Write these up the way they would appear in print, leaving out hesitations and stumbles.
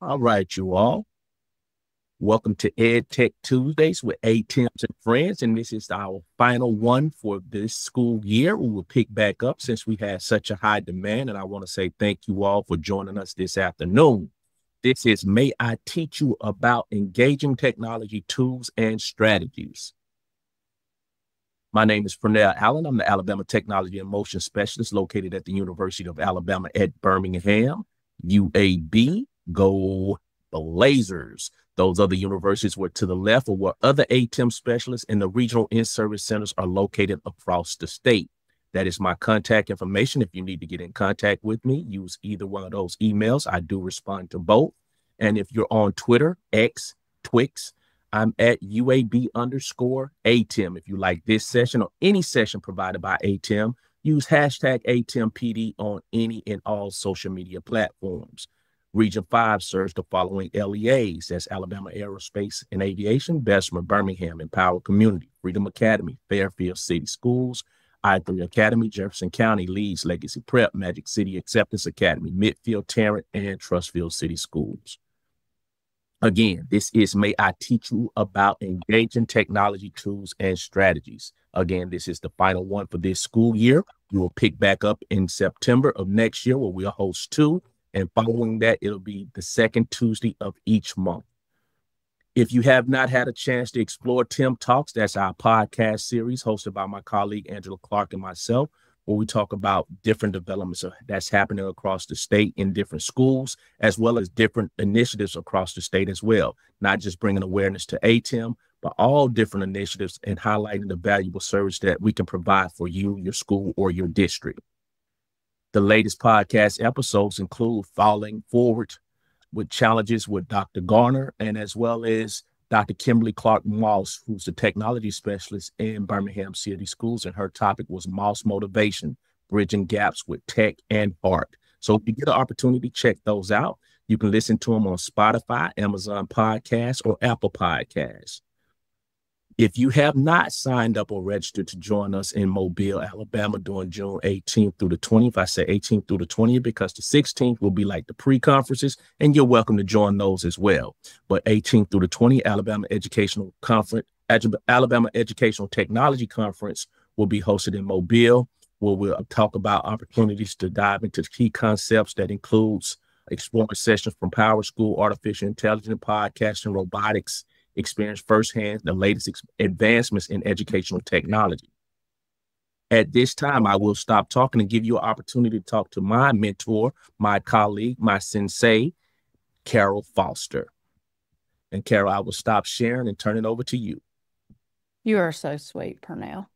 All right, you all. Welcome to EdTech Tuesdays with ATMs and friends. And this is our final one for this school year. We will pick back up since we had such a high demand. And I want to say thank you all for joining us this afternoon. This is May I Teach You About Engaging Technology Tools and Strategies. My name is Pernell Allen. I'm the Alabama Technology and Motion Specialist located at the University of Alabama at Birmingham, UAB. Go Blazers. Those other universities were to the left or where other ATEM specialists and the regional in-service centers are located across the state. That is my contact information. If you need to get in contact with me, use either one of those emails. I do respond to both. And if you're on Twitter, X, Twix, I'm at UAB_ATEM. If you like this session or any session provided by ATEM, use hashtag ATEMPD on any and all social media platforms. Region 5 serves the following LEAs. That's Alabama Aerospace and Aviation, Bessemer, Birmingham, Empower Community, Freedom Academy, Fairfield City Schools, I3 Academy, Jefferson County, Leeds, Legacy Prep, Magic City Acceptance Academy, Midfield, Tarrant, and Trustfield City Schools. Again, this is May I Teach You About Engaging Technology Tools and Strategies. Again, this is the final one for this school year. We will pick back up in September of next year where we'll host two. And following that, it'll be the second Tuesday of each month. If you have not had a chance to explore Tim Talks, that's our podcast series hosted by my colleague, Angela Clark, and myself, where we talk about different developments that's happening across the state in different schools, as well as different initiatives across the state as well. Not just bringing awareness to ATEM, but all different initiatives and highlighting the valuable service that we can provide for you, your school, or your district. The latest podcast episodes include Falling Forward with Challenges with Dr. Garner, and as well as Dr. Kimberly Clark Moss, who's the technology specialist in Birmingham City Schools, and her topic was Moss Motivation, Bridging Gaps with Tech and Art. So if you get an opportunity, check those out. You can listen to them on Spotify, Amazon Podcasts, or Apple Podcasts. If you have not signed up or registered to join us in Mobile, Alabama during June 18th through the 20th, I say 18th through the 20th because the 16th will be like the pre-conferences, and you're welcome to join those as well. But 18th through the 20th, Alabama Educational Technology Conference will be hosted in Mobile, where we'll talk about opportunities to dive into key concepts that includes exploring sessions from Power School, artificial intelligence, podcasting, robotics, experience firsthand the latest advancements in educational technology. At this time, I will stop talking and give you an opportunity to talk to my mentor, my colleague, my sensei, Carol Foster. And Carol, I will stop sharing and turn it over to you. You are so sweet, Pernell.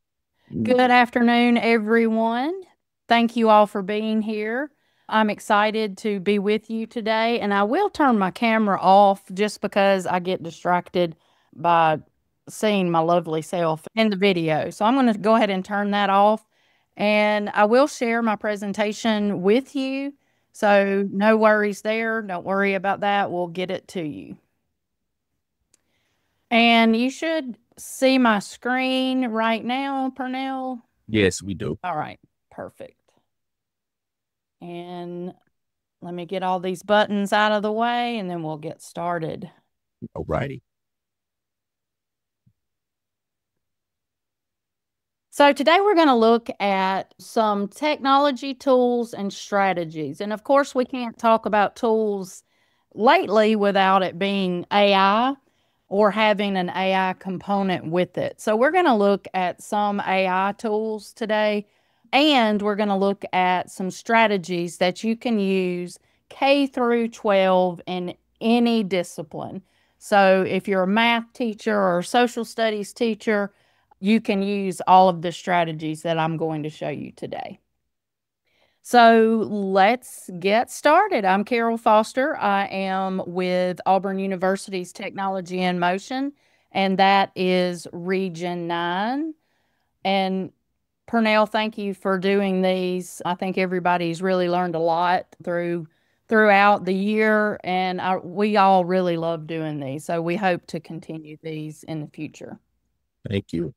Good afternoon, everyone. Thank you all for being here. I'm excited to be with you today, and I will turn my camera off just because I get distracted by seeing my lovely self in the video. So I'm going to go ahead and turn that off, and I will share my presentation with you. So no worries there. Don't worry about that. We'll get it to you. And you should see my screen right now, Pernell. Yes, we do. All right, perfect. And let me get all these buttons out of the way, and then we'll get started. All righty. So today we're going to look at some technology tools and strategies. And of course, we can't talk about tools lately without it being AI or having an AI component with it. So we're going to look at some AI tools today, and we're going to look at some strategies that you can use K through 12 in any discipline. So if you're a math teacher or a social studies teacher, you can use all of the strategies that I'm going to show you today. So let's get started. I'm Carol Foster. I am with Auburn University's Technology in Motion, and that is Region 9. And Pernell, thank you for doing these. I think everybody's really learned a lot throughout the year, and we all really love doing these. So we hope to continue these in the future. Thank you.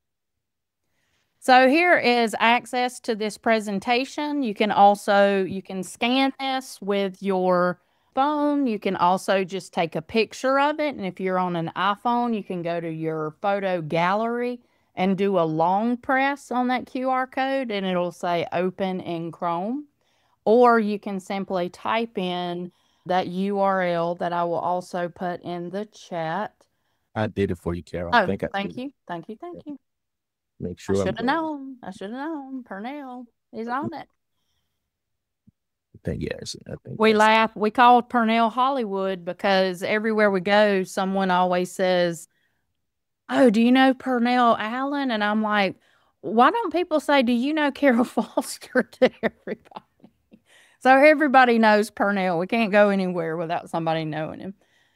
So here is access to this presentation. You can scan this with your phone, you can also just take a picture of it. And if you're on an iPhone, you can go to your photo gallery and do a long press on that QR code and it'll say open in Chrome. Or you can simply type in that URL that I will also put in the chat. I did it for you, Carol. Oh, Thank you. Thank you. Thank you. Make I sure should have known. I should have known. Purnell is on it. yes. I think We laugh. We call Purnell Hollywood because everywhere we go, someone always says, "Oh, do you know Purnell Allen?" And I'm like, "Why don't people say, do you know Carol Foster?" to everybody? So everybody knows Purnell. We can't go anywhere without somebody knowing him.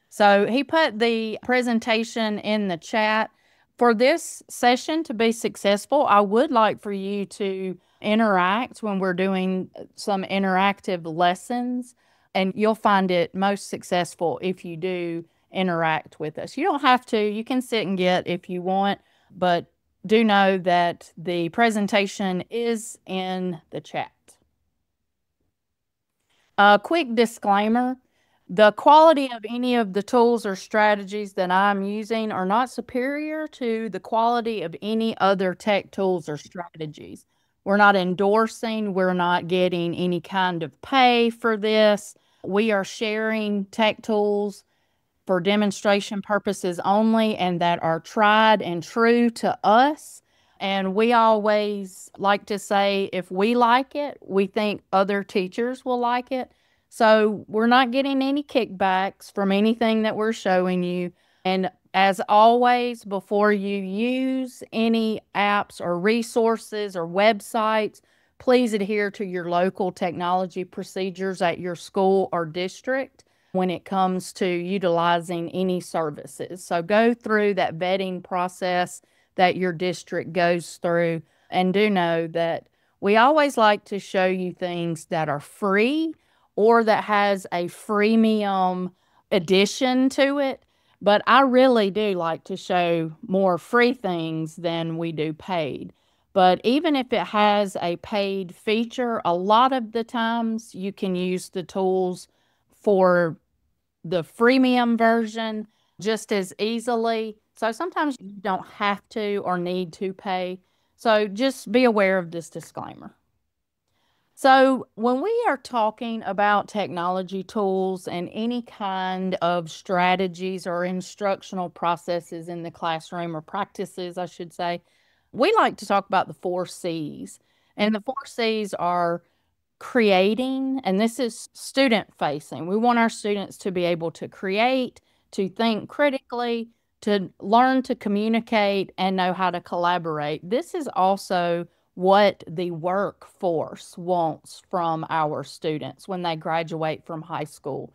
So he put the presentation in the chat. For this session to be successful, I would like for you to interact when we're doing some interactive lessons, and you'll find it most successful if you do interact with us. You don't have to, you can sit and get if you want, but do know that the presentation is in the chat. A quick disclaimer, the quality of any of the tools or strategies that I'm using are not superior to the quality of any other tech tools or strategies. We're not endorsing, we're not getting any kind of pay for this. We are sharing tech tools for demonstration purposes only and that are tried and true to us. And we always like to say, if we like it, we think other teachers will like it. So we're not getting any kickbacks from anything that we're showing you. And as always, before you use any apps or resources or websites, please adhere to your local technology procedures at your school or district when it comes to utilizing any services. So go through that vetting process that your district goes through, and do know that we always like to show you things that are free or that has a freemium addition to it. But I really do like to show more free things than we do paid. But even if it has a paid feature, a lot of the times you can use the tools for the freemium version just as easily. So sometimes you don't have to or need to pay. So just be aware of this disclaimer. So when we are talking about technology tools and any kind of strategies or instructional processes in the classroom, or practices, I should say, we like to talk about the 4 C's. And the 4 C's are creating, and this is student facing. We want our students to be able to create, to think critically, to learn to communicate, and know how to collaborate. This is also what the workforce wants from our students when they graduate from high school.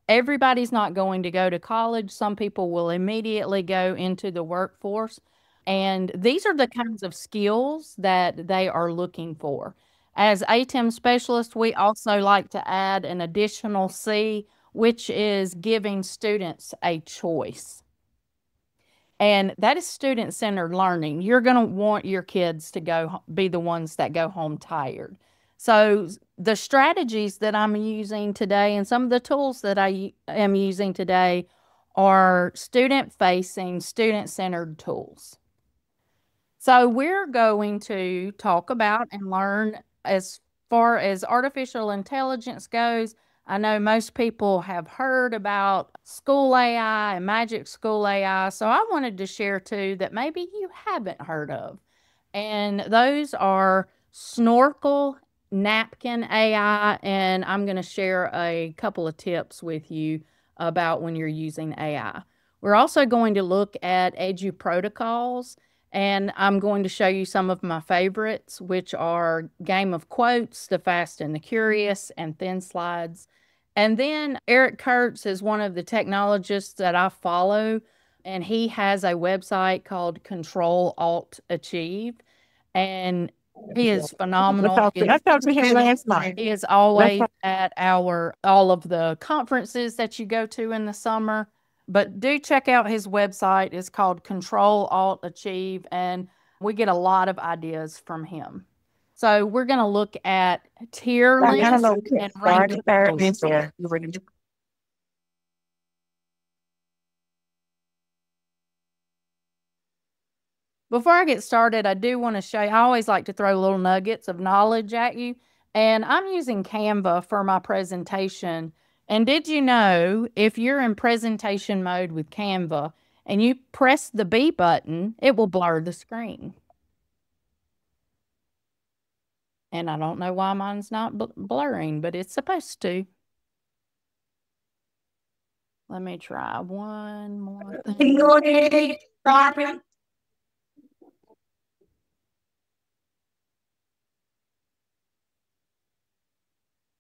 Everybody's not going to go to college. Some people will immediately go into the workforce. And these are the kinds of skills that they are looking for. As ATEM specialists, we also like to add an additional C, which is giving students a choice. And that is student-centered learning. You're going to want your kids to be the ones that go home tired. So the strategies that I'm using today and some of the tools that I am using today are student-facing, student-centered tools. So we're going to talk about and learn as far as artificial intelligence goes. I know most people have heard about school AI and Magic School AI, so I wanted to share two that maybe you haven't heard of. And those are Snorkel, Napkin AI, and I'm going to share a couple of tips with you about when you're using AI. We're also going to look at Edu protocols, and I'm going to show you some of my favorites, which are Game of Quotes, The Fast and the Curious, and Thin Slides. And then Eric Kurtz is one of the technologists that I follow, and he has a website called Control Alt Achieve, and he is phenomenal. I talked to him last night. He is always at all of the conferences that you go to in the summer. But do check out his website. It's called Control Alt Achieve, and we get a lot of ideas from him. So we're going to look at tier lists and ranking. Before I get started, I do want to show you, I always like to throw little nuggets of knowledge at you. And I'm using Canva for my presentation. And did you know if you're in presentation mode with Canva and you press the B button, it will blur the screen. And I don't know why mine's not blurring, but it's supposed to. Let me try one more thing.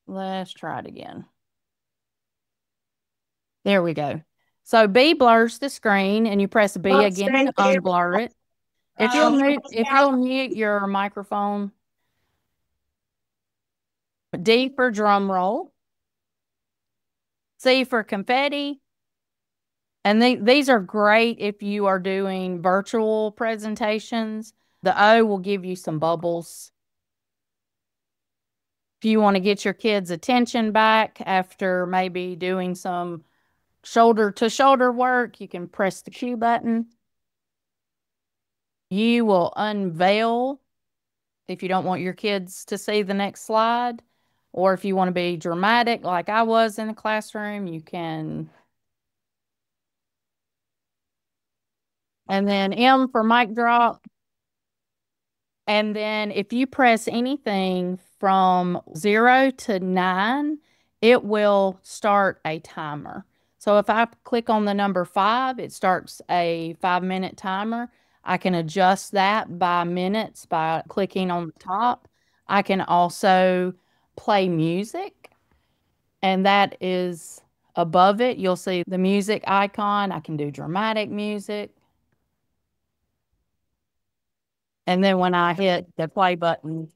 Let's try it again. There we go. So B blurs the screen, and you press B again to unblur it. If you'll mute your microphone. D for drum roll. C for confetti. And these are great if you are doing virtual presentations. The O will give you some bubbles. If you want to get your kids' attention back after maybe doing some shoulder-to-shoulder work, you can press the Q button. You will unveil if you don't want your kids to see the next slide, or if you want to be dramatic like I was in the classroom, you can. And then M for mic drop. And then if you press anything from 0 to 9, it will start a timer. So if I click on the number 5, it starts a 5-minute timer. I can adjust that by minutes by clicking on the top. I can also play music, and that is above it. You'll see the music icon. I can do dramatic music. And then when I hit the play button,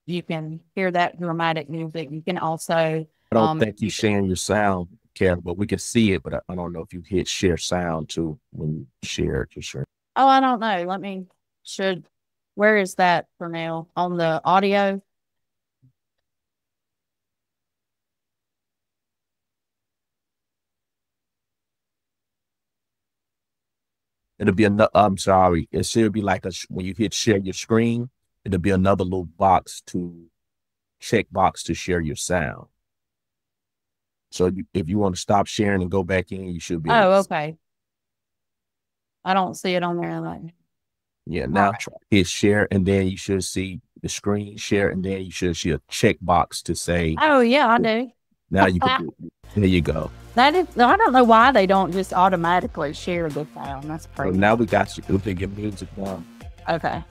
you can hear that dramatic music. You can also. I don't think you're sharing your sound, Karen, but we can see it. But I don't know if you hit share sound too when you share your screen. Oh, I don't know. Where is that for now? On the audio? It'll be another, I'm sorry. It should be like when you hit share your screen, it'll be another little check box to share your sound. So if you want to stop sharing and go back in, you should be. Oh, okay. I don't see it on there. Yeah, now hit share, and then you should see the screen share, and then you should see a check box to say. Oh, yeah, I do. Now you can do it. There you go. I don't know why they don't just automatically share the sound. That's crazy. So now we got you. We can get music now. Okay.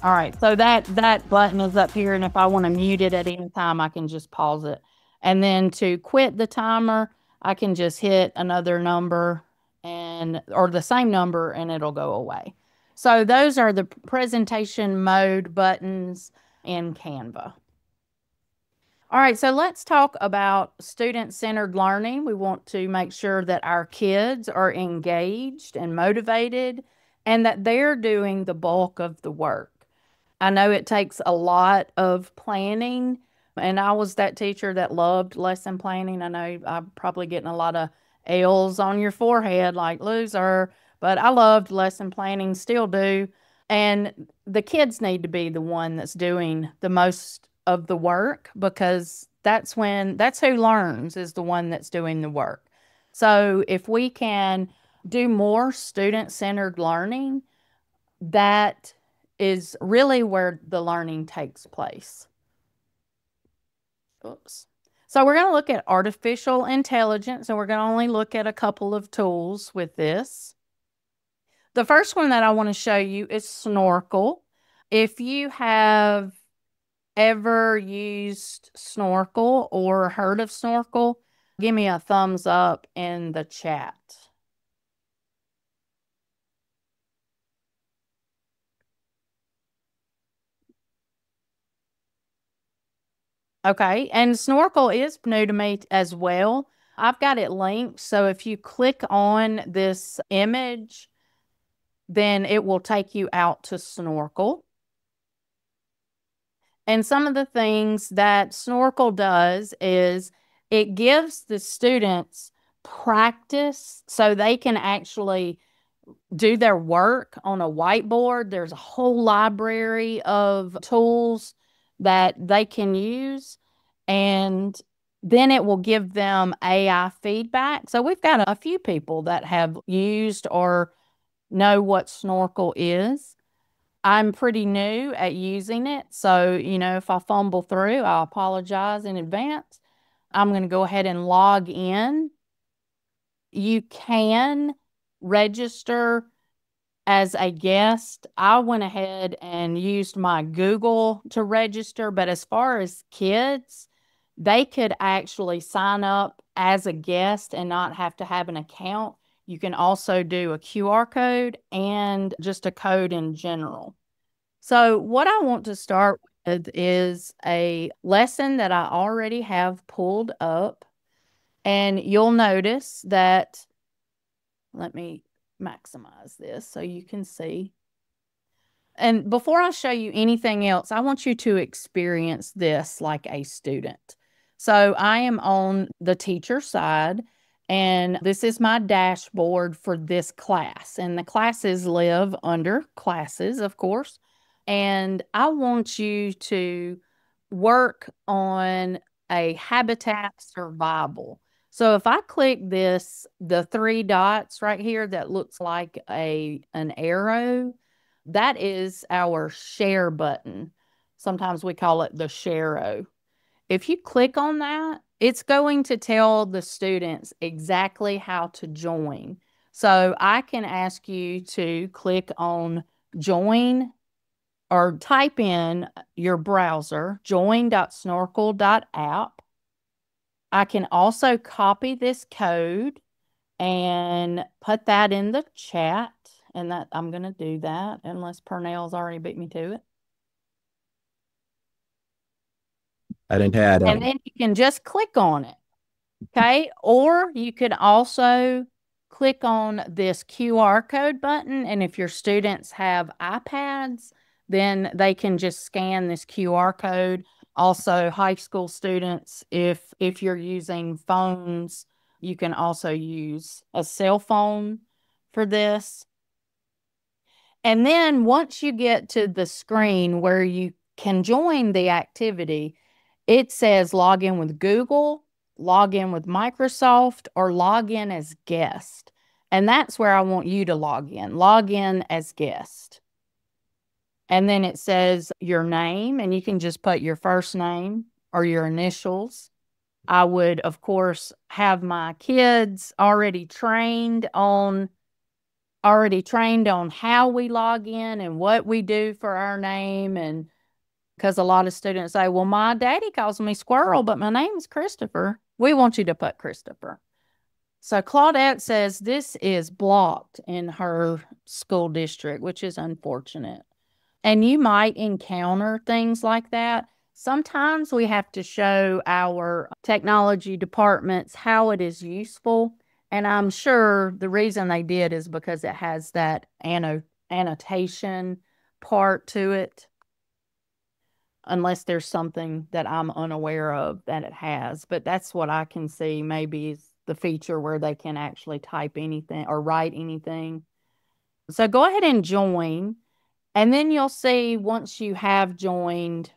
All right. So that button is up here, and if I want to mute it at any time, I can just pause it. And then to quit the timer, I can just hit another number or the same number, and it'll go away. So those are the presentation mode buttons in Canva. All right, so let's talk about student-centered learning. We want to make sure that our kids are engaged and motivated and that they're doing the bulk of the work. I know it takes a lot of planning, and I was that teacher that loved lesson planning. I know I'm probably getting a lot of L's on your forehead like loser, but I loved lesson planning, still do. And the kids need to be the one that's doing the most of the work, because that's who learns, is the one that's doing the work. So if we can do more student-centered learning, that is really where the learning takes place. Oops. So we're going to look at artificial intelligence, and we're going to only look at a couple of tools with this. The first one that I want to show you is Snorkel. If you have ever used Snorkel or heard of Snorkel, give me a thumbs up in the chat. Okay, and Snorkel is new to me as well. I've got it linked, so if you click on this image, then it will take you out to Snorkel. And some of the things that Snorkel does is it gives the students practice so they can actually do their work on a whiteboard. There's a whole library of tools that they can use, and then it will give them AI feedback. So we've got a few people that have used or know what Snorkel is. I'm pretty new at using it. So, if I fumble through, I apologize in advance. I'm going to go ahead and log in. You can register as a guest. I went ahead and used my Google to register, but as far as kids, they could actually sign up as a guest and not have to have an account. You can also do a QR code and just a code in general. So what I want to start with is a lesson that I already have pulled up. And you'll notice that, let me maximize this so you can see. And before I show you anything else, I want you to experience this like a student. So I am on the teacher side, and this is my dashboard for this class. And the classes live under classes, of course. And I want you to work on a habitat survival. So if I click this, the three dots right here that looks like an arrow, that is our share button. Sometimes we call it the share-o. If you click on that, it's going to tell the students exactly how to join. So I can ask you to click on join or type in your browser, join.snorkel.app. I can also copy this code and put that in the chat. And that I'm going to do that unless Purnell's already beat me to it. I didn't have that. And then you can just click on it. Okay. Or you could also click on this QR code button. And if your students have iPads, then they can just scan this QR code. Also, high school students, if you're using phones, you can also use a cell phone for this. And then once you get to the screen where you can join the activity, it says log in with Google, log in with Microsoft, or log in as guest. And that's where I want you to log in as guest. And then it says your name, and you can just put your first name or your initials. I would, of course, have my kids already trained on how we log in and what we do for our name. And because a lot of students say, well, my daddy calls me Squirrel, but my name is Christopher. We want you to put Christopher. So Claudette says this is blocked in her school district, which is unfortunate. And you might encounter things like that. Sometimes we have to show our technology departments how it is useful. And I'm sure the reason they did is because it has that annotation part to it. Unless there's something that I'm unaware of that it has. But that's what I can see maybe is the feature where they can actually type anything or write anything. So go ahead and join. And then you'll see once you have joined,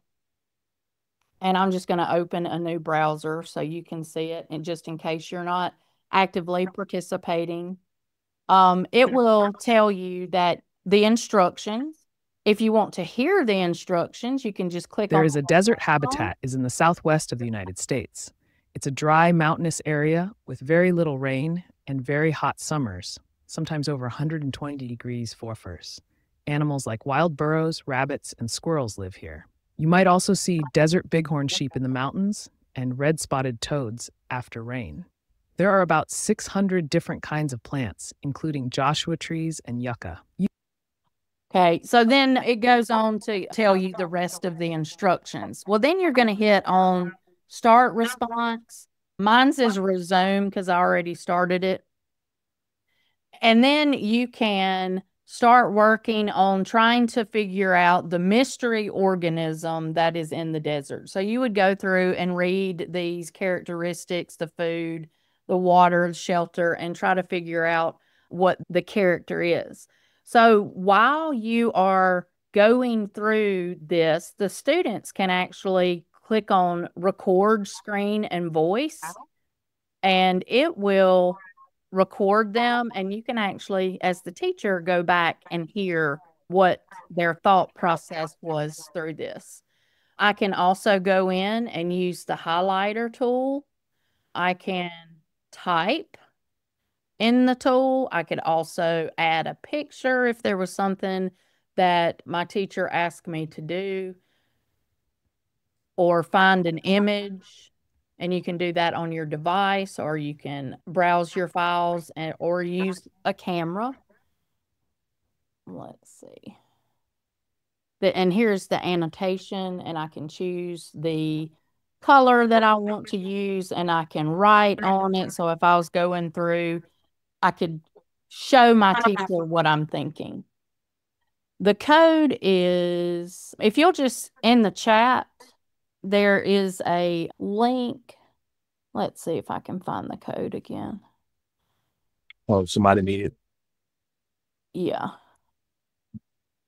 and I'm just going to open a new browser so you can see it, and just in case you're not actively participating, it will tell you that the instructions, if you want to hear the instructions, you can just click on. There is a desert habitat is in the southwest of the United States. It's a dry, mountainous area with very little rain and very hot summers, sometimes over 120 degrees Celsius. Animals like wild burros, rabbits, and squirrels live here. You might also see desert bighorn sheep in the mountains and red-spotted toads after rain. There are about 600 different kinds of plants, including Joshua trees and yucca. Okay, so then it goes on to tell you the rest of the instructions. Well, then you're going to hit on start response. Mine says resume because I already started it. And then you can start working on trying to figure out the mystery organism that is in the desert. So you would go through and read these characteristics, the food, the water, the shelter, and try to figure out what the character is. So while you are going through this, the students can actually click on record screen and voice, and it will record them. And you can actually, as the teacher, go back and hear what their thought process was through this. I can also go in and use the highlighter tool. I can type in the tool. I could also add a picture if there was something that my teacher asked me to do, or find an image, and you can do that on your device, or you can browse your files or use a camera. Let's see. And here's the annotation, and I can choose the color that I want to use, and I can write on it. So if I was going through, I could show my teacher what I'm thinking. The code is, if you'll just, in the chat, there is a link. Let's see if I can find the code again. Oh, somebody needed. Yeah.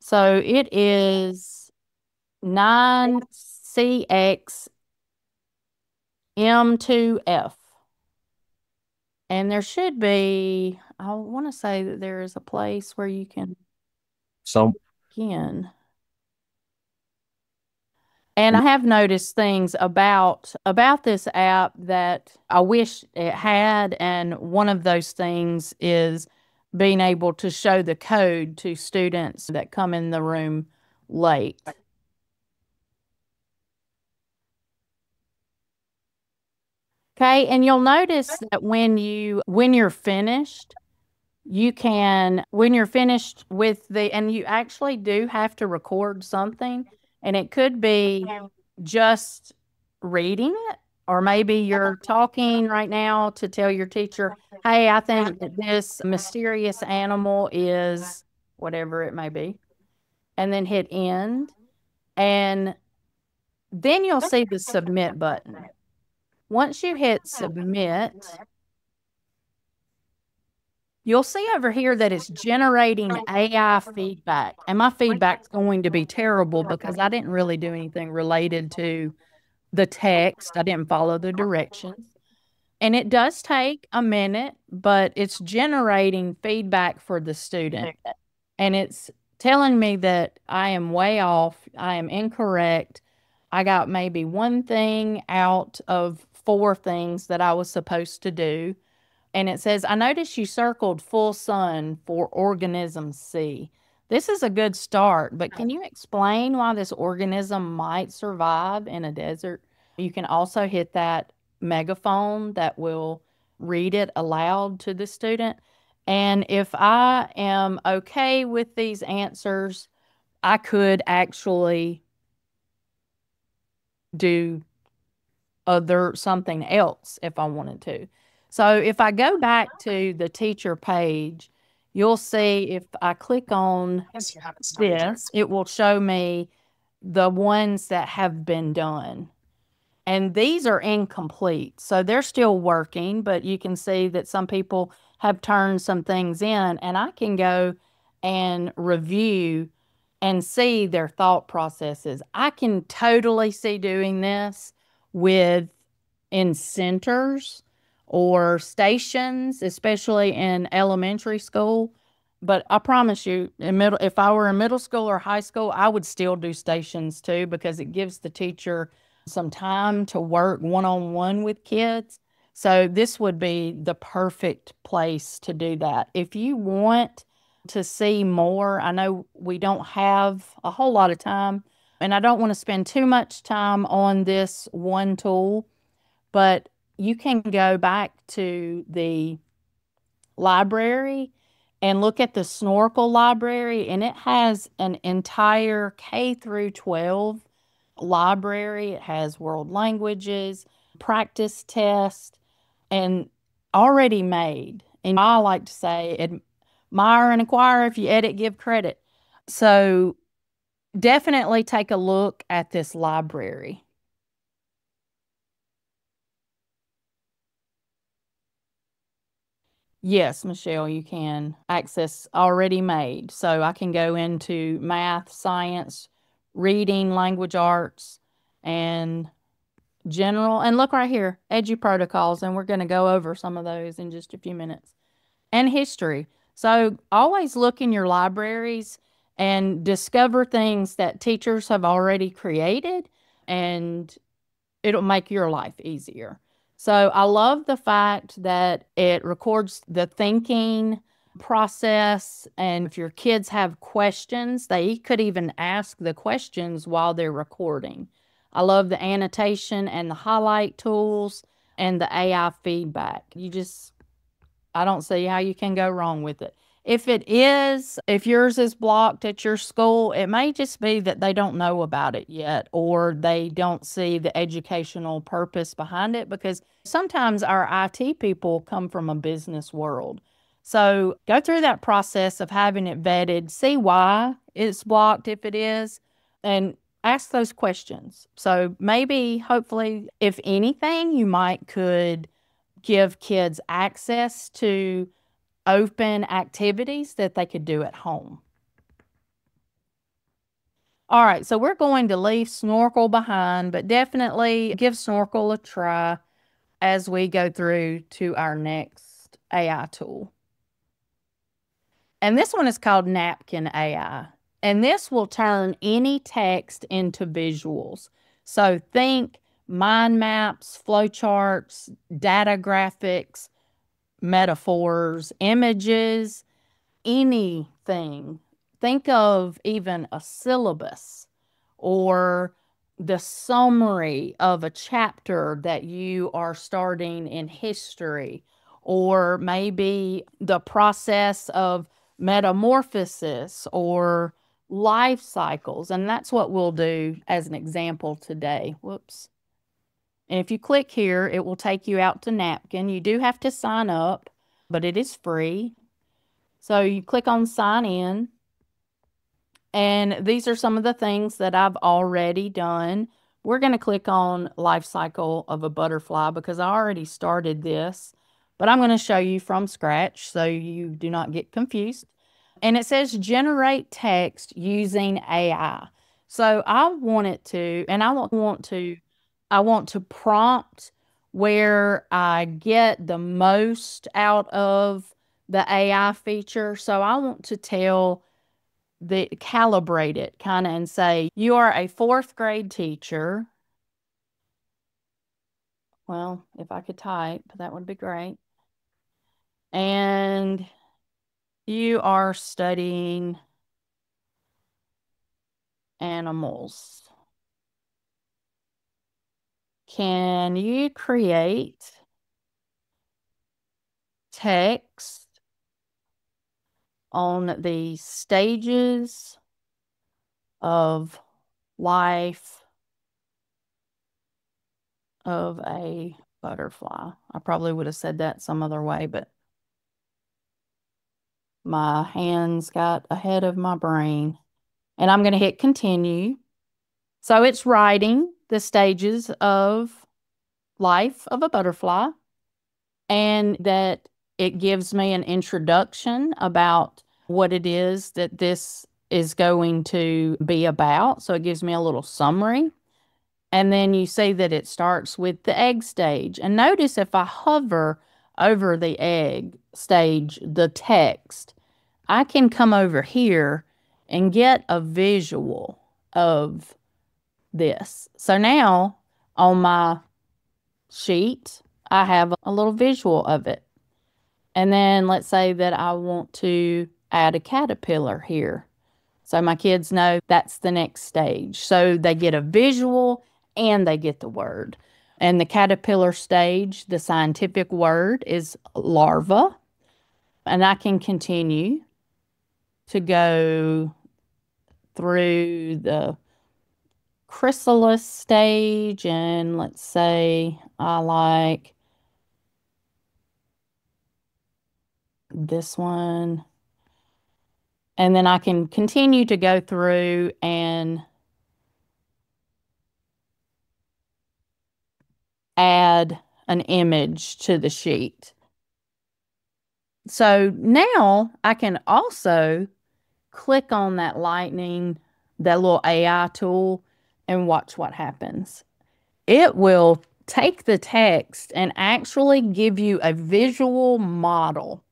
So it is 9CXM2F. And there should be, I want to say that there is a place where you can begin. And I have noticed things about this app that I wish it had, and one of those things is being able to show the code to students that come in the room late. Okay, and you'll notice that when you're finished, you can, when you're finished with and you actually do have to record something, and it could be just reading it, or maybe you're talking right now to tell your teacher, hey, I think that this mysterious animal is whatever it may be, and then hit end, and then you'll see the submit button. Once you hit submit, you'll see over here that it's generating AI feedback. And my feedback's going to be terrible because I didn't really do anything related to the text. I didn't follow the directions. And it does take a minute, but it's generating feedback for the student. And it's telling me that I am way off, I am incorrect. I got maybe one thing out of 4 things that I was supposed to do. And it says, I noticed you circled full sun for organism C. This is a good start, but can you explain why this organism might survive in a desert? You can also hit that megaphone that will read it aloud to the student. And if I am okay with these answers, I could actually do something else if I wanted to. So if I go back to the teacher page, you'll see if I click on this, it will show me the ones that have been done. And these are incomplete. So they're still working, but you can see that some people have turned some things in, and I can go and review and see their thought processes. I can totally see doing this in centers or stations, especially in elementary school. But I promise you, if I were in middle school or high school, I would still do stations too, because it gives the teacher some time to work one-on-one with kids. So this would be the perfect place to do that. If you want to see more, I know we don't have a whole lot of time, and I don't want to spend too much time on this one tool, but you can go back to the library and look at the Snorkel library, and it has an entire K through 12 library. It has world languages, practice tests, and already made. And I like to say, admire and acquire. If you edit, give credit. So definitely take a look at this library. Yes, Michelle, you can access already made. So I can go into math, science, reading, language arts, and general. And look right here, edu protocols, and we're going to go over some of those in just a few minutes. And history. So always look in your libraries and discover things that teachers have already created, and it'll make your life easier. So I love the fact that it records the thinking process. And if your kids have questions, they could even ask the questions while they're recording. I love the annotation and the highlight tools and the AI feedback. I don't see how you can go wrong with it. If yours is blocked at your school, it may just be that they don't know about it yet, or they don't see the educational purpose behind it, because sometimes our IT people come from a business world. So go through that process of having it vetted, see why it's blocked if it is, and ask those questions. So maybe, hopefully, if anything, you might could give kids access to open activities that they could do at home. All right, so we're going to leave Snorkel behind, but definitely give Snorkel a try as we go through to our next AI tool. And this one is called Napkin AI. And this will turn any text into visuals. So think mind maps, flowcharts, data graphics, metaphors, images, anything. Think of even a syllabus or the summary of a chapter that you are starting in history, or maybe the process of metamorphosis or life cycles. And that's what we'll do as an example today. Whoops. And if you click here, it will take you out to Napkin. You do have to sign up, but it is free. So you click on sign in, and these are some of the things that I've already done. We're going to click on life cycle of a butterfly because I already started this, but I'm going to show you from scratch so you do not get confused. And it says generate text using AI. So I want it to, and I want to prompt where I get the most out of the AI feature. So I want to calibrate it kind of and say, you are a fourth grade teacher. Well, if I could type, that would be great. And you are studying animals. Can you create text on the stages of life of a butterfly? I probably would have said that some other way, but my hands got ahead of my brain. And I'm going to hit continue. So it's writing the stages of life of a butterfly, and that it gives me an introduction about what it is that this is going to be about. So it gives me a little summary. And then you see that it starts with the egg stage. And notice if I hover over the egg stage, the text, I can come over here and get a visual of this. So now on my sheet, I have a little visual of it. And then let's say that I want to add a caterpillar here. So my kids know that's the next stage. So they get a visual and they get the word. And the caterpillar stage, the scientific word is larva. And I can continue to go through the chrysalis stage, and let's say I like this one. And then I can continue to go through and add an image to the sheet. So now I can also click on that little AI tool, and watch what happens. It will take the text and actually give you a visual model.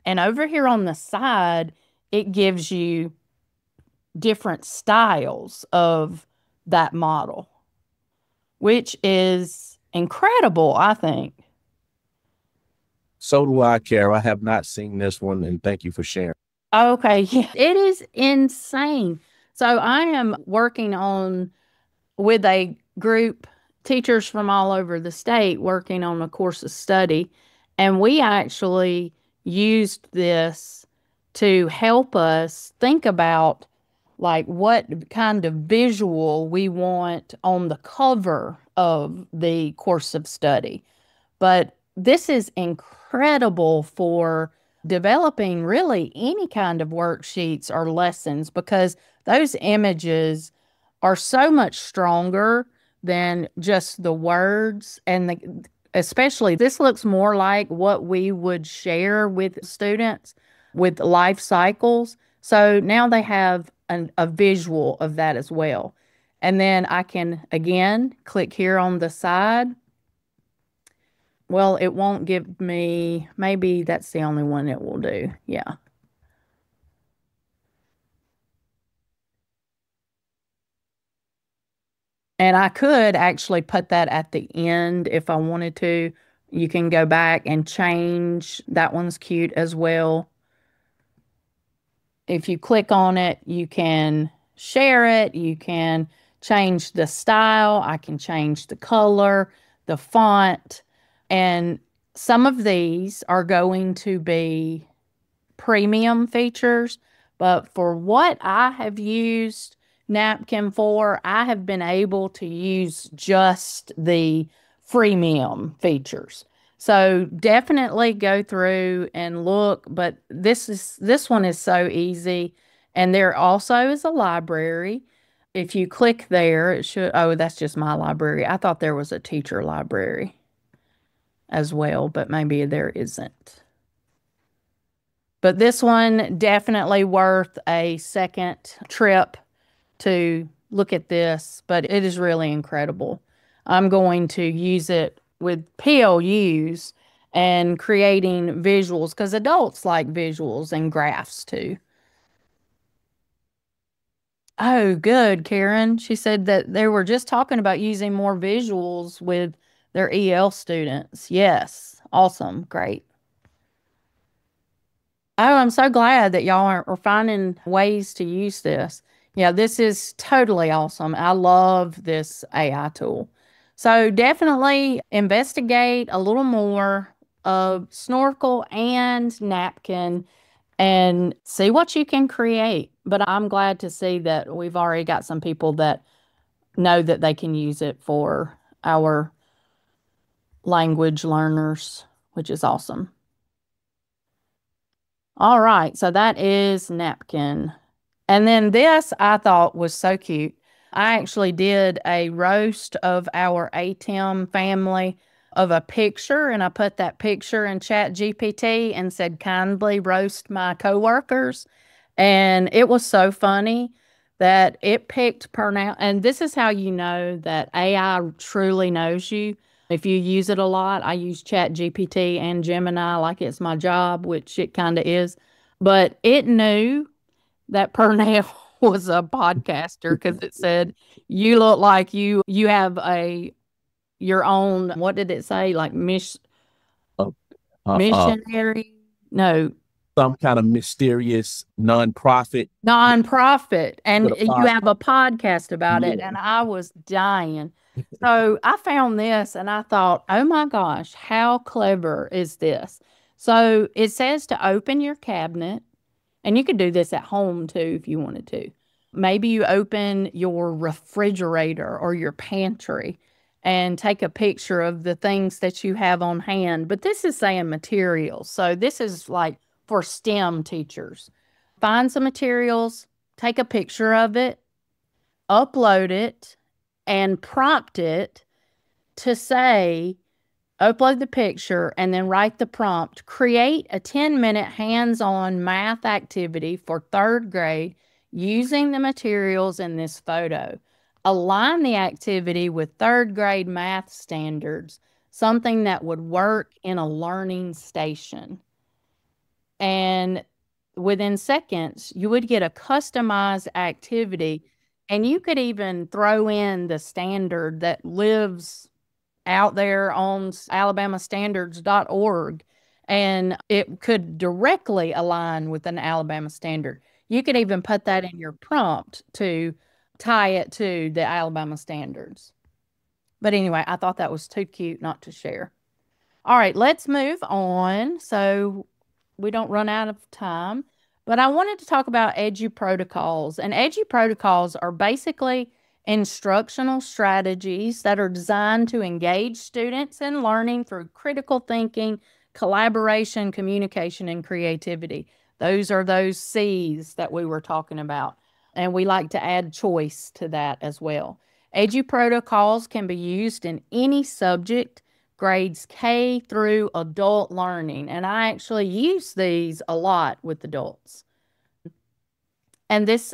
And over here on the side, it gives you different styles of that model, which is incredible, I think. So do I, Kara. I have not seen this one, and thank you for sharing. Okay, yeah, it is insane. So I am working with a group, teachers from all over the state, working on a course of study, and we actually used this to help us think about like what kind of visual we want on the cover of the course of study. But this is incredible for developing really any kind of worksheets or lessons, because those images are so much stronger than just the words. And especially this looks more like what we would share with students with life cycles. So now they have a visual of that as well. And then I can, again, click here on the side. Well, it won't give me, maybe that's the only one it will do. Yeah. And I could actually put that at the end if I wanted to. You can go back and change. That one's cute as well. If you click on it, you can share it. You can change the style. I can change the color, the font. And some of these are going to be premium features. But for what I have used Napkin for, I have been able to use just the freemium features. So definitely go through and look, but this one is so easy. And there also is a library. If you click there, it should, oh, that's just my library. I thought there was a teacher library as well, but maybe there isn't. But this one definitely worth a second trip to look at this, but it is really incredible. I'm going to use it with PLUs and creating visuals, because adults like visuals and graphs too. Oh, good, Karen. She said that they were just talking about using more visuals with their EL students. Yes, awesome, great. Oh, I'm so glad that y'all are finding ways to use this. Yeah, this is totally awesome. I love this AI tool. So definitely investigate a little more of Snorkel and Napkin and see what you can create. But I'm glad to see that we've already got some people that know that they can use it for our language learners, which is awesome. All right, so that is Napkin. And then this I thought was so cute. I actually did a roast of our ATEM family of a picture, and I put that picture in Chat GPT and said, kindly roast my coworkers. And it was so funny that it picked pronoun. And this is how you know that AI truly knows you. If you use it a lot, I use Chat GPT and Gemini like it's my job, which it kind of is. But it knew that Purnell was a podcaster because it said, you look like you have your own, what did it say? Like missionary? No. Some kind of mysterious nonprofit. And you have a podcast about it. And I was dying. So I found this and I thought, oh my gosh, how clever is this? So it says to open your cabinet, and you could do this at home too if you wanted to. Maybe you open your refrigerator or your pantry and take a picture of the things that you have on hand. But this is saying materials. So this is like for STEM teachers. Find some materials, take a picture of it, upload it, and prompt it to say, upload the picture, and then write the prompt. Create a 10-minute hands-on math activity for 3rd grade using the materials in this photo. Align the activity with 3rd grade math standards, something that would work in a learning station. And within seconds, you would get a customized activity, and you could even throw in the standard that lives out there on alabamastandards.org, and it could directly align with an Alabama standard. You could even put that in your prompt to tie it to the Alabama standards. But anyway, I thought that was too cute not to share. All right, let's move on so we don't run out of time. But I wanted to talk about edu protocols. And edu protocols are basically instructional strategies that are designed to engage students in learning through critical thinking, collaboration, communication, and creativity. Those are those C's that we were talking about. And we like to add choice to that as well. Edu protocols can be used in any subject, grades K through adult learning. And I actually use these a lot with adults. And this,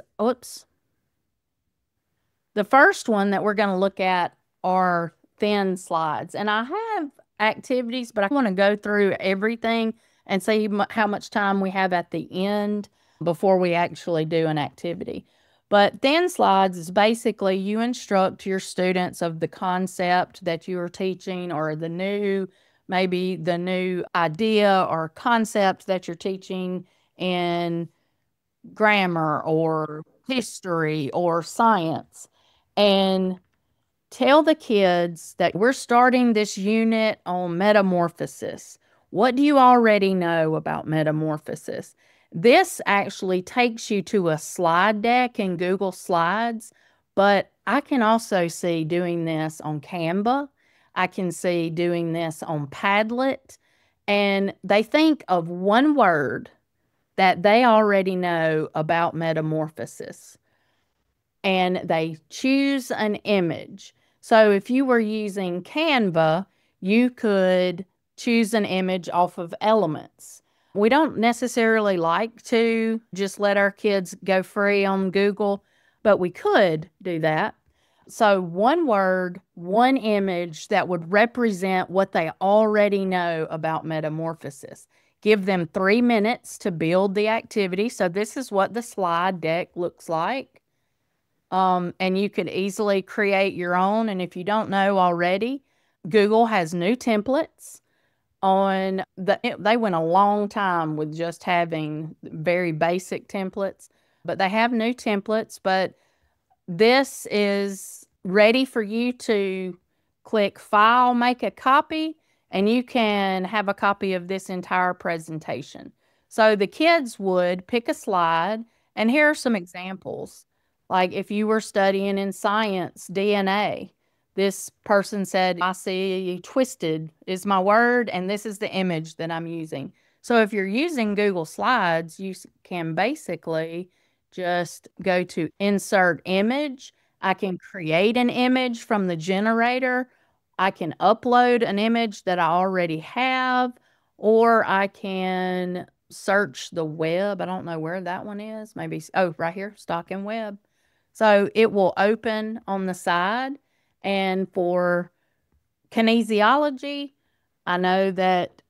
the first one that we're going to look at are thin slides. And I have activities, but I want to go through everything and see how much time we have at the end before we actually do an activity. But thin slides is basically you instruct your students of the concept that you are teaching, or maybe the new idea or concept that you're teaching in grammar or history or science. And tell the kids that we're starting this unit on metamorphosis. What do you already know about metamorphosis? This actually takes you to a slide deck in Google Slides, but I can also see doing this on Canva. I can see doing this on Padlet. And they think of one word that they already know about metamorphosis, and they choose an image. So if you were using Canva, you could choose an image off of elements. We don't necessarily like to just let our kids go free on Google, but we could do that. So one word, one image that would represent what they already know about metamorphosis. Give them 3 minutes to build the activity. So this is what the slide deck looks like. And you could easily create your own. And if you don't know already, Google has new templates. They went a long time with just having very basic templates, but they have new templates. But this is ready for you to click File, Make a Copy, and you can have a copy of this entire presentation. So the kids would pick a slide, and here are some examples. Like if you were studying in science, DNA, this person said, I see twisted is my word, and this is the image that I'm using. So if you're using Google Slides, you can basically just go to Insert Image. I can create an image from the generator. I can upload an image that I already have, or I can search the web. I don't know where that one is. Maybe, right here, Stock and Web. So it will open on the side. And for kinesiology, I know that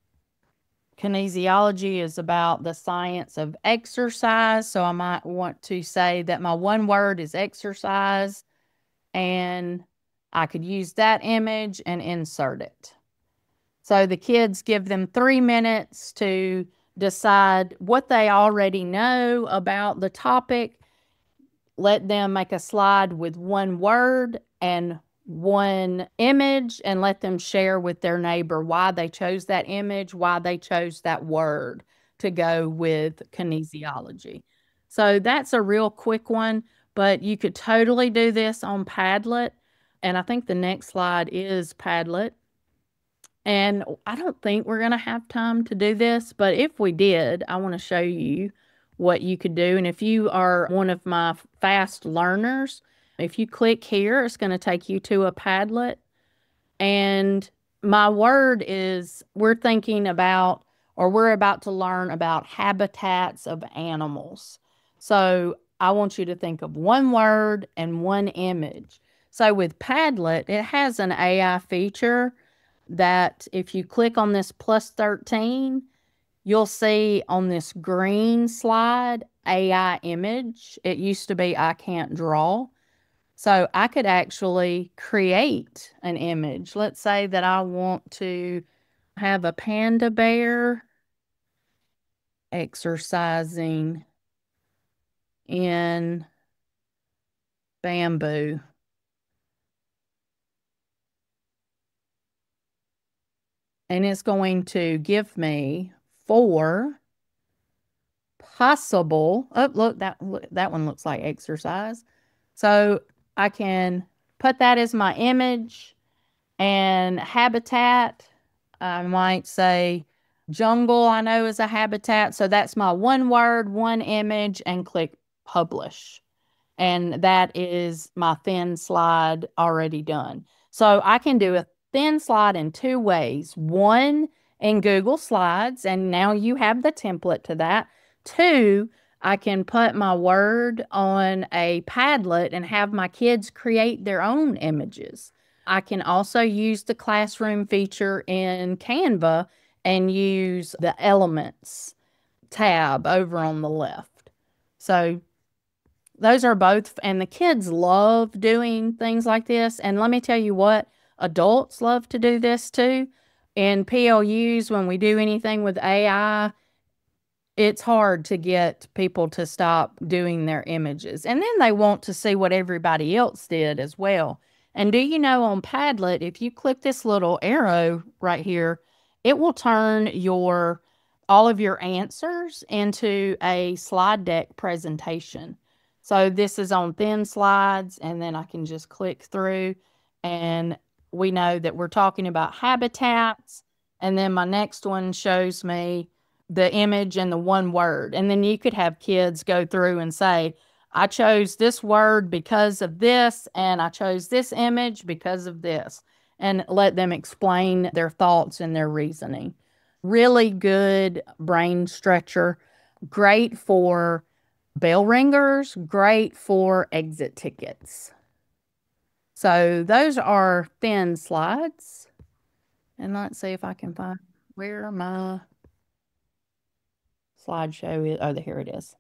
kinesiology is about the science of exercise. So I might want to say that my one word is exercise, and I could use that image and insert it. So the kids, give them 3 minutes to decide what they already know about the topic. Let them make a slide with one word and one image, and let them share with their neighbor why they chose that image, why they chose that word to go with kinesiology. So that's a real quick one, but you could totally do this on Padlet. And I think the next slide is Padlet. And I don't think we're going to have time to do this, but if we did, I want to show you what you could do. And if you are one of my fast learners, if you click here, it's going to take you to a Padlet. And My word is we're thinking about, or we're about to learn about habitats of animals. So I want you to think of one word and one image. So with Padlet, it has an AI feature that if you click on this plus 13, you'll see on this green slide AI image. It used to be I can't draw. So I could actually create an image. Let's say that I want to have a panda bear exercising in bamboo. And it's going to give me 4 possible, oh, look, that one looks like exercise. So I can put that as my image. And habitat, I might say jungle, I know is a habitat. So that's my one word, one image, and click publish. And that is my thin slide already done. So I can do a thin slide in 2 ways. One, in Google Slides, and now you have the template to that. 2, I can put my word on a Padlet and have my kids create their own images. I can also use the classroom feature in Canva and use the elements tab over on the left. So those are both, and the kids love doing things like this. And let me tell you what, adults love to do this too. In PLUs, when we do anything with AI, it's hard to get people to stop doing their images. And then they want to see what everybody else did as well. And do you know on Padlet, if you click this little arrow right here, it will turn all of your answers into a slide deck presentation. So this is on thin slides, and then I can just click through, and we know that we're talking about habitats. And then my next one shows me the image and the one word. And then you could have kids go through and say, I chose this word because of this, and I chose this image because of this, and let them explain their thoughts and their reasoning. Really good brain stretcher. Great for bell ringers, great for exit tickets. So those are thin slides. And let's see if I can find where my slideshow is. Oh, here it is.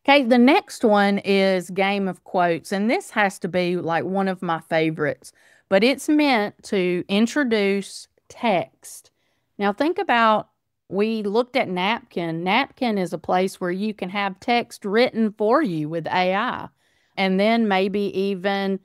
Okay, the next one is game of quotes, and this has to be like one of my favorites, but it's meant to introduce text. Now think about, we looked at Napkin. Napkin is a place where you can have text written for you with AI, and then maybe even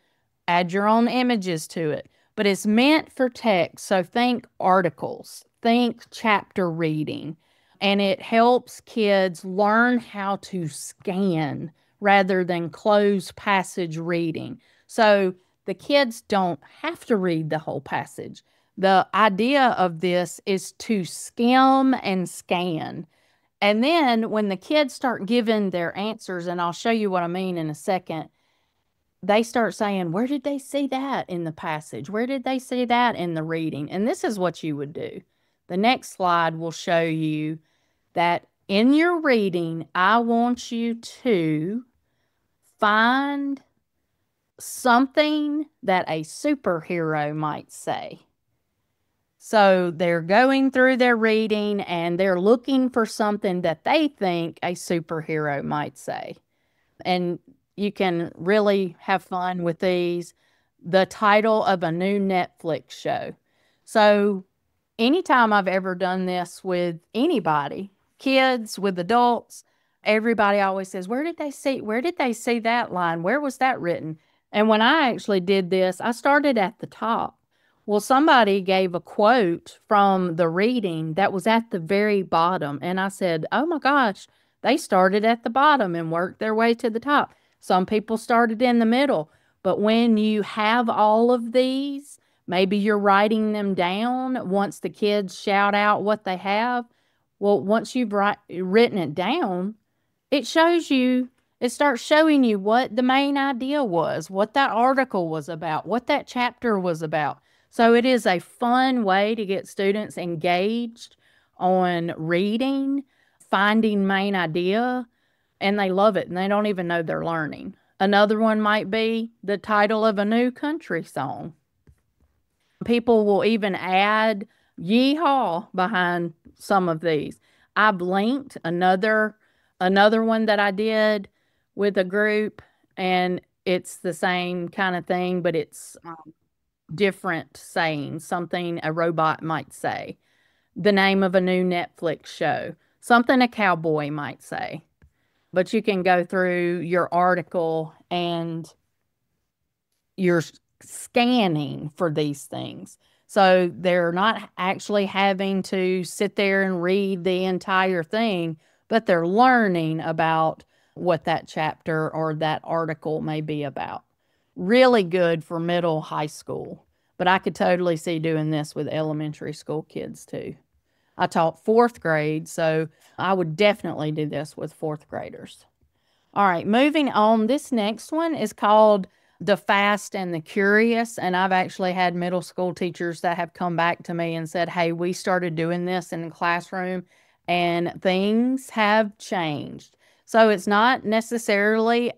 add your own images to it. But it's meant for text, so think articles, think chapter reading. And it helps kids learn how to scan rather than closed passage reading. So the kids don't have to read the whole passage. The idea of this is to skim and scan. And then when the kids start giving their answers, and I'll show you what I mean in a second, they start saying, where did they see that in the passage? Where did they see that in the reading? And this is what you would do. The next slide will show you that in your reading, I want you to find something that a superhero might say. So they're going through their reading and they're looking for something that they think a superhero might say. And you can really have fun with these. The title of a new Netflix show. So anytime I've ever done this with anybody, kids, with adults, everybody always says, where did they see that line? Where was that written? And when I actually did this, I started at the top. Well, somebody gave a quote from the reading that was at the very bottom. And I said, oh my gosh, they started at the bottom and worked their way to the top. Some people started in the middle. But when you have all of these, maybe you're writing them down once the kids shout out what they have. Well, once you've written it down, it shows you, it starts showing you what the main idea was, what that article was about, what that chapter was about. So it is a fun way to get students engaged on reading, finding main idea, and they love it and they don't even know they're learning. Another one might be the title of a new country song. People will even add yeehaw behind some of these. I blinked, another one that I did with a group, and it's the same kind of thing, but it's different sayings, something a robot might say, the name of a new Netflix show, something a cowboy might say. But you can go through your article and you're scanning for these things. So they're not actually having to sit there and read the entire thing, but they're learning about what that chapter or that article may be about. Really good for middle, high school. But I could totally see doing this with elementary school kids too. I taught fourth grade, so I would definitely do this with fourth graders. All right, moving on. This next one is called The Fast and the Curious, and I've actually had middle school teachers that have come back to me and said, hey, we started doing this in the classroom and things have changed. So it's not necessarily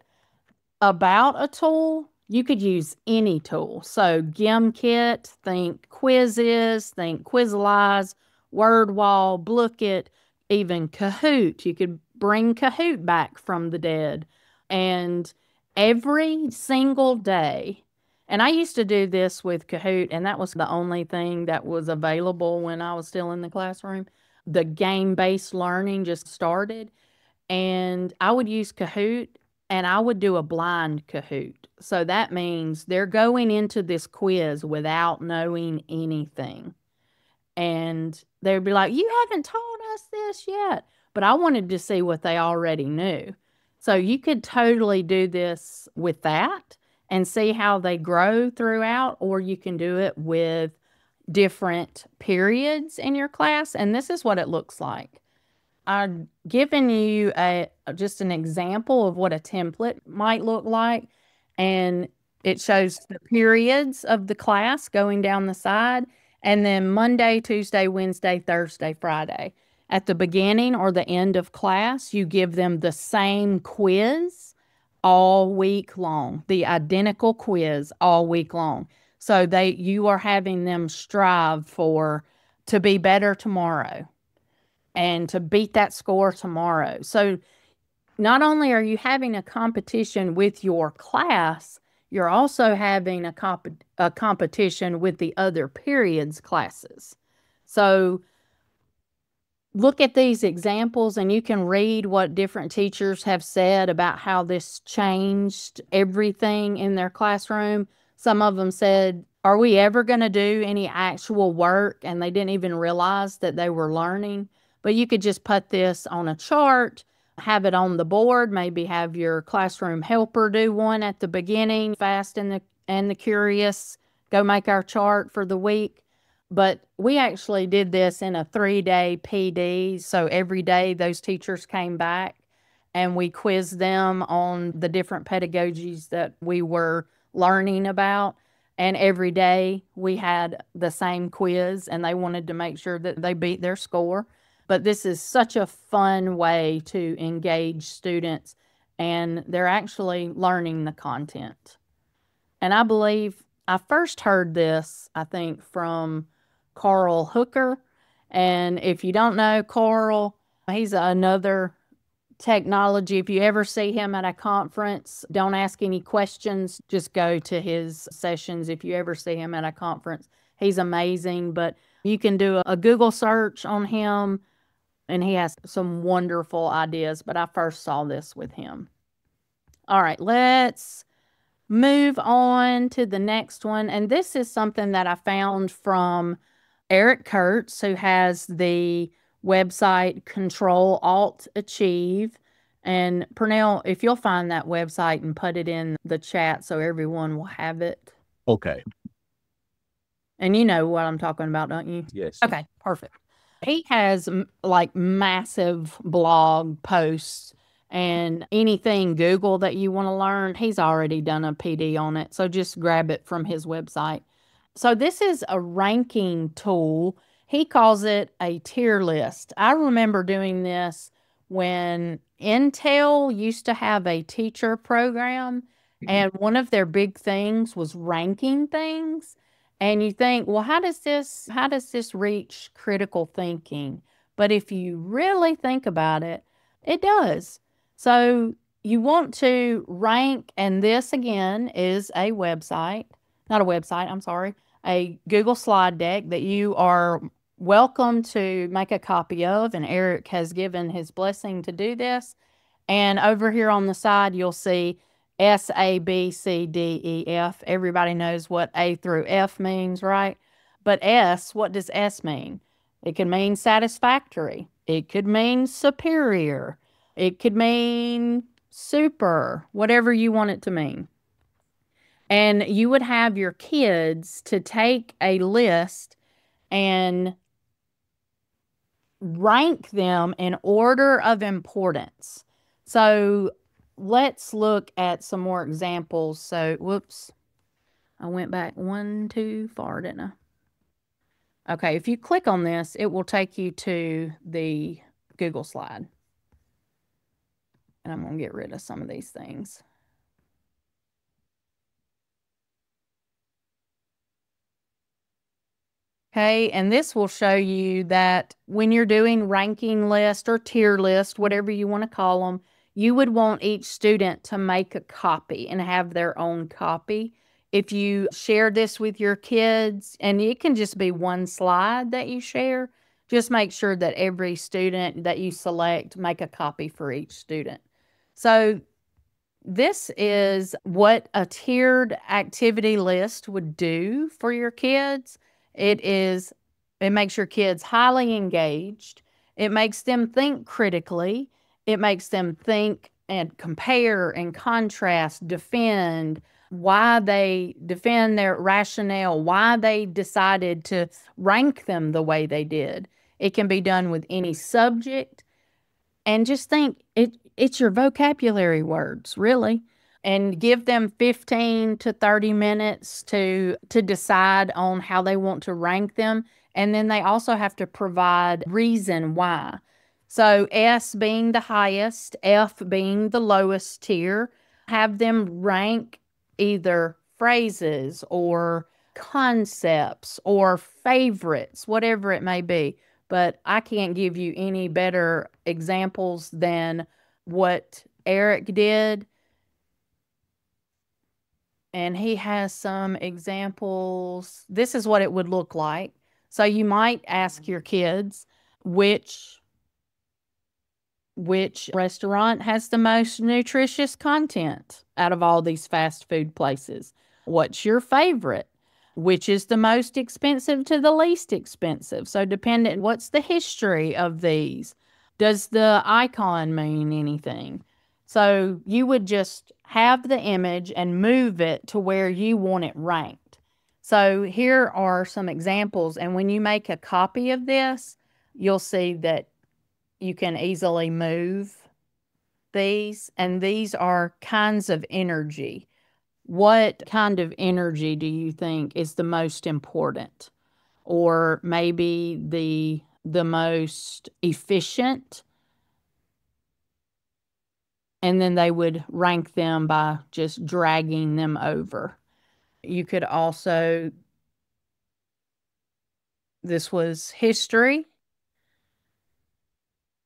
about a tool. You could use any tool. So GimKit, think quizzes, think Quizalize, WordWall, Blookit, even Kahoot. You could bring Kahoot back from the dead. And every single day, and I used to do this with Kahoot, and that was the only thing that was available when I was still in the classroom. The game-based learning just started, and I would use Kahoot, and I would do a blind Kahoot. So that means they're going into this quiz without knowing anything. And they'd be like, you haven't taught us this yet. But I wanted to see what they already knew. So you could totally do this with that and see how they grow throughout, or you can do it with different periods in your class. And this is what it looks like. I've given you just an example of what a template might look like, and it shows the periods of the class going down the side, and then Monday, Tuesday, Wednesday, Thursday, Friday. At the beginning or the end of class, you give them the same quiz all week long, the identical quiz all week long. So you are having them strive to be better tomorrow and to beat that score tomorrow. So not only are you having a competition with your class, you're also having a competition with the other periods classes. So look at these examples and you can read what different teachers have said about how this changed everything in their classroom. Some of them said, are we ever going to do any actual work? And they didn't even realize that they were learning. But you could just put this on a chart, have it on the board, maybe have your classroom helper do one at the beginning, Fast and the Curious, go make our chart for the week. But we actually did this in a 3-day PD. So every day those teachers came back and we quizzed them on the different pedagogies that we were learning about. And every day we had the same quiz and they wanted to make sure that they beat their score. But this is such a fun way to engage students, and they're actually learning the content. And I believe I first heard this, I think, from Carl Hooker. And if you don't know Carl, he's another technology. If you ever see him at a conference, don't ask any questions. Just go to his sessions. If you ever see him at a conference, he's amazing. But you can do a Google search on him, and he has some wonderful ideas, but I first saw this with him. All right, let's move on to the next one. And this is something that I found from Eric Kurtz, who has the website Control Alt Achieve. And Pernell, if you'll find that website and put it in the chat so everyone will have it. Okay. And you know what I'm talking about, don't you? Yes. Okay, perfect. He has like massive blog posts and anything Google that you want to learn, he's already done a PD on it. So just grab it from his website. So this is a ranking tool. He calls it a tier list. I remember doing this when Intel used to have a teacher program, and one of their big things was ranking things. And you think, well, how does this reach critical thinking? But if you really think about it, it does. So you want to rank, and this again is a website, not a website, I'm sorry, a Google slide deck that you are welcome to make a copy of, and Eric has given his blessing to do this. And over here on the side, you'll see S, A, B, C, D, E, F. Everybody knows what A through F means, right? But S, what does S mean? It can mean satisfactory. It could mean superior. It could mean super, whatever you want it to mean. And you would have your kids to take a list and rank them in order of importance. So let's look at some more examples. So, whoops, I went back one too far, didn't I? Okay, if you click on this, it will take you to the Google slide. And I'm going to get rid of some of these things. Okay, and this will show you that when you're doing ranking list or tier list, whatever you want to call them, you would want each student to make a copy and have their own copy. If you share this with your kids, and it can just be one slide that you share, just make sure that every student that you select make a copy for each student. So this is what a tiered activity list would do for your kids. It makes your kids highly engaged. It makes them think critically. It makes them think and compare and contrast, defend, why they defend their rationale, why they decided to rank them the way they did. It can be done with any subject. And just think, it's your vocabulary words, really. And give them 15 to 30 minutes to decide on how they want to rank them. And then they also have to provide reason why. So S being the highest, F being the lowest tier, have them rank either phrases or concepts or favorites, whatever it may be. But I can't give you any better examples than what Eric did. And he has some examples. This is what it would look like. So you might ask your kids which restaurant has the most nutritious content out of all these fast food places. What's your favorite? Which is the most expensive to the least expensive? So dependent, what's the history of these? Does the icon mean anything? So you would just have the image and move it to where you want it ranked. So here are some examples. And when you make a copy of this, you'll see that you can easily move these. And these are kinds of energy. What kind of energy do you think is the most important? Or maybe the most efficient? And then they would rank them by just dragging them over. You could also, this was history.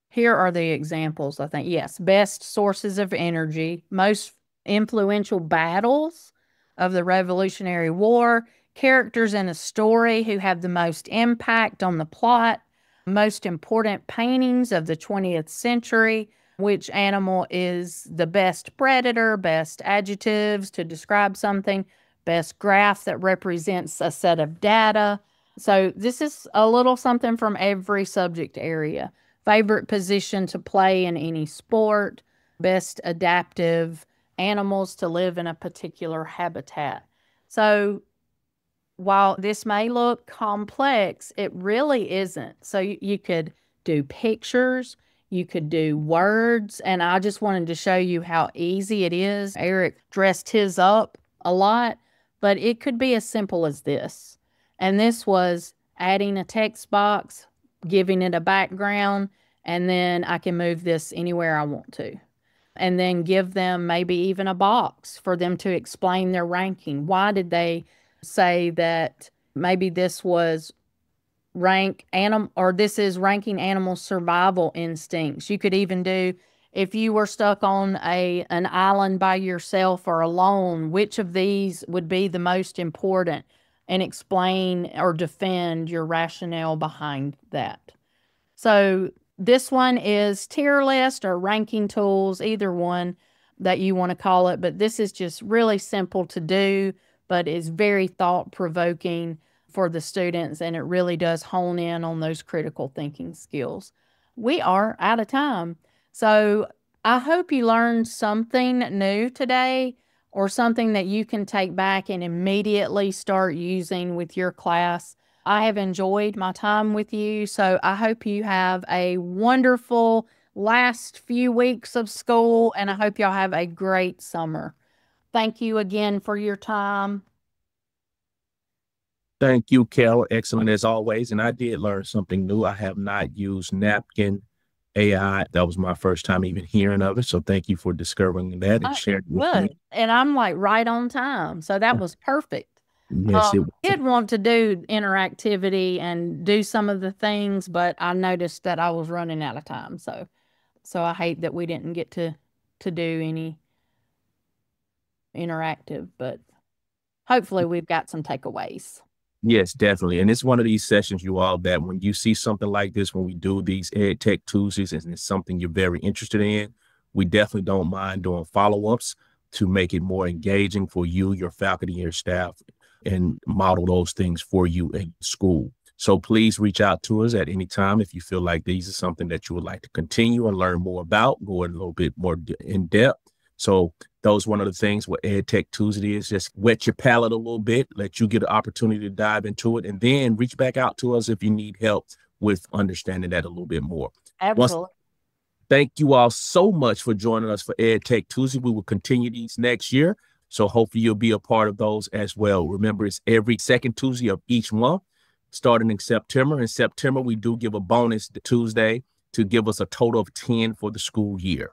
Here are the examples, I think. Yes, best sources of energy, most influential battles of the Revolutionary War, characters in a story who have the most impact on the plot, most important paintings of the 20th century, which animal is the best predator, best adjectives to describe something, best graph that represents a set of data. So this is a little something from every subject area. Favorite position to play in any sport, best adaptive animals to live in a particular habitat. So while this may look complex, it really isn't. So you could do pictures, you could do words, and I just wanted to show you how easy it is. Eric dressed his up a lot, but it could be as simple as this. And this was adding a text box, giving it a background, and then I can move this anywhere I want to. And then give them maybe even a box for them to explain their ranking. Why did they say that maybe this was rank animal, or this is ranking animal survival instincts? You could even do, if you were stuck on an island by yourself or alone, which of these would be the most important, and explain or defend your rationale behind that. So this one is tier list or ranking tools, either one that you want to call it, but this is just really simple to do, but is very thought-provoking for the students, and it really does hone in on those critical thinking skills. We are out of time. So I hope you learned something new today, or something that you can take back and immediately start using with your class. I have enjoyed my time with you, so I hope you have a wonderful last few weeks of school, and I hope y'all have a great summer. Thank you again for your time. Thank you, Carol. Excellent as always. And I did learn something new. I have not used Napkin AI. That was my first time even hearing of it. So thank you for discovering that and sharing it with me. And I'm like right on time. So that was perfect. Yes, it was. I did want to do interactivity and do some of the things, but I noticed that I was running out of time. So I hate that we didn't get to do any interactive, but hopefully we've got some takeaways. Yes, definitely. And it's one of these sessions, you all, that when you see something like this, when we do these EdTech Tuesdays, and it's something you're very interested in, we definitely don't mind doing follow-ups to make it more engaging for you, your faculty, your staff, and model those things for you in school. So please reach out to us at any time if you feel like these are something that you would like to continue and learn more about, go a little bit more in depth. So those one of the things what EdTech Tuesday is, just wet your palate a little bit, let you get an opportunity to dive into it, and then reach back out to us if you need help with understanding that a little bit more. Absolutely. Thank you all so much for joining us for EdTech Tuesday. We will continue these next year, so hopefully you'll be a part of those as well. Remember, it's every second Tuesday of each month, starting in September. In September, we do give a bonus Tuesday to give us a total of 10 for the school year.